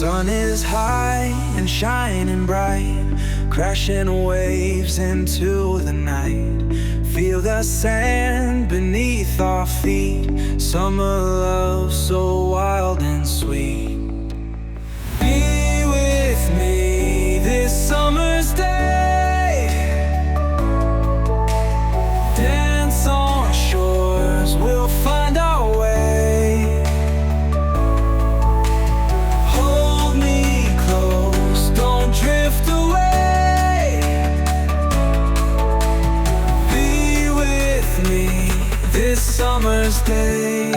sun is high and shining bright, crashing waves into the night. Feel the sand beneath our feet, summer love so wild and sweet. Be with me this summer's day, dance on shores, we'll find our way. Hold me close, don't drift away. Be with me this summer's day.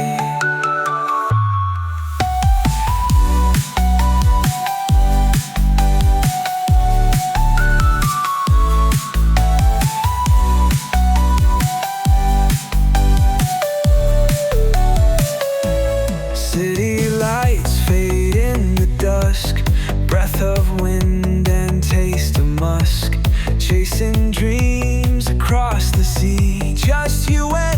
City lights fade in the dusk, breath of wind and taste of musk, chasing dreams across the sea, just you and